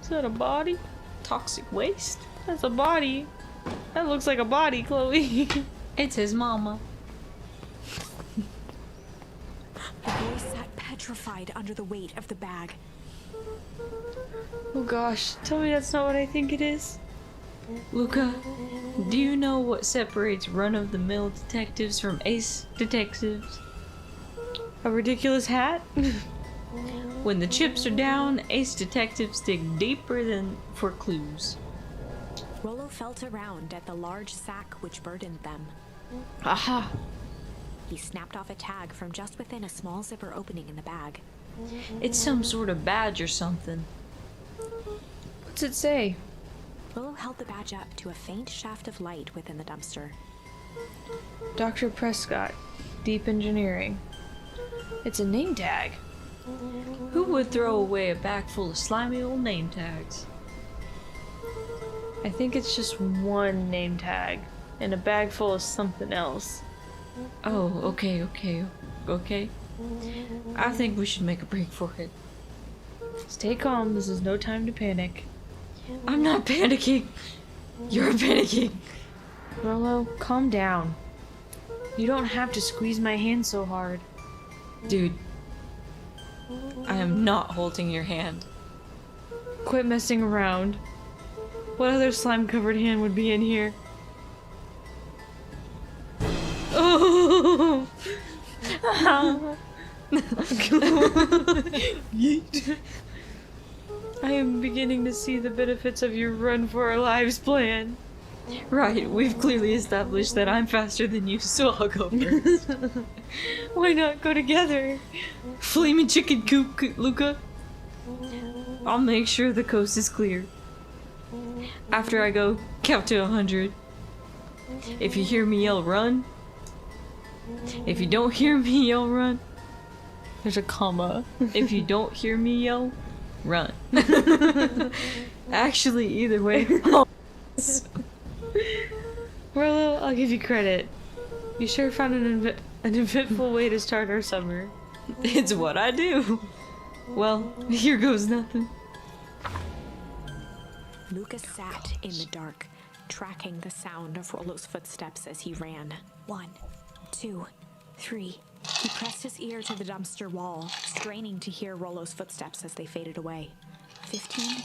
Is that a body? Toxic waste? That's a body. That looks like a body, Chloe. It's his mama. The boy sat petrified under the weight of the bag. Oh gosh, tell me that's not what I think it is. Luca, do you know what separates run-of-the-mill detectives from ace detectives? A ridiculous hat? When the chips are down, ace detectives dig deeper than for clues. Rollo felt around at the large sack which burdened them. Aha! He snapped off a tag from just within a small zipper opening in the bag. It's some sort of badge or something. What's it say? Rollo held the badge up to a faint shaft of light within the dumpster. Dr. Prescott, Deep Engineering. It's a name tag. Who would throw away a bag full of slimy old name tags? I think it's just one name tag, and a bag full of something else. Oh, okay. I think we should make a break for it. Stay calm, this is no time to panic. I'm not panicking. You're panicking. Rollo, calm down. You don't have to squeeze my hand so hard. Dude, I am not holding your hand. Quit messing around. What other slime-covered hand would be in here? Oh! Yeet. I am beginning to see the benefits of your run for our lives plan. Right, we've clearly established that I'm faster than you, so I'll go first. Why not go together? Flaming chicken coop, Luca. I'll make sure the coast is clear. After I go, count to 100. If you hear me yell, run. If you don't hear me yell, run. There's a comma. If you don't hear me yell, run. Actually, either way. Rollo, I'll give you credit. You sure found an eventful way to start our summer. It's what I do. Well, here goes nothing. Lucas sat in the dark, tracking the sound of Rollo's footsteps as he ran. 1, 2, 3. He pressed his ear to the dumpster wall, straining to hear Rollo's footsteps as they faded away. 15,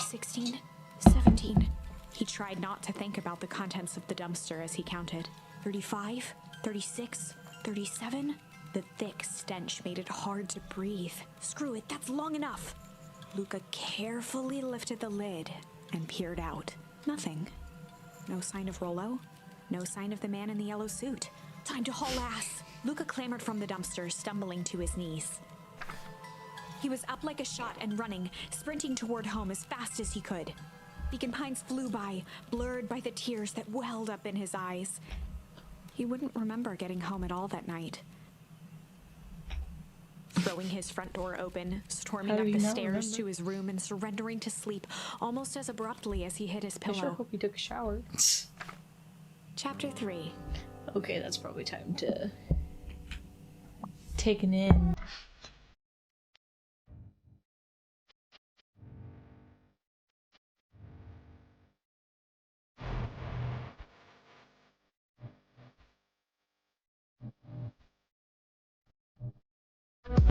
16, 17. He tried not to think about the contents of the dumpster as he counted. 35, 36, 37. The thick stench made it hard to breathe. Screw it, that's long enough. Luca carefully lifted the lid and peered out. Nothing. No sign of Rollo. No sign of the man in the yellow suit. Time to haul ass. Luca clambered from the dumpster, stumbling to his knees. He was up like a shot and running, sprinting toward home as fast as he could. Beacon Pines flew by, blurred by the tears that welled up in his eyes. He wouldn't remember getting home at all that night. Throwing his front door open, storming How up do the you not stairs remember? to his room and surrendering to sleep almost as abruptly as he hit his I sure pillow. hope you took a shower. Chapter 3. Okay, that's probably time to take an in.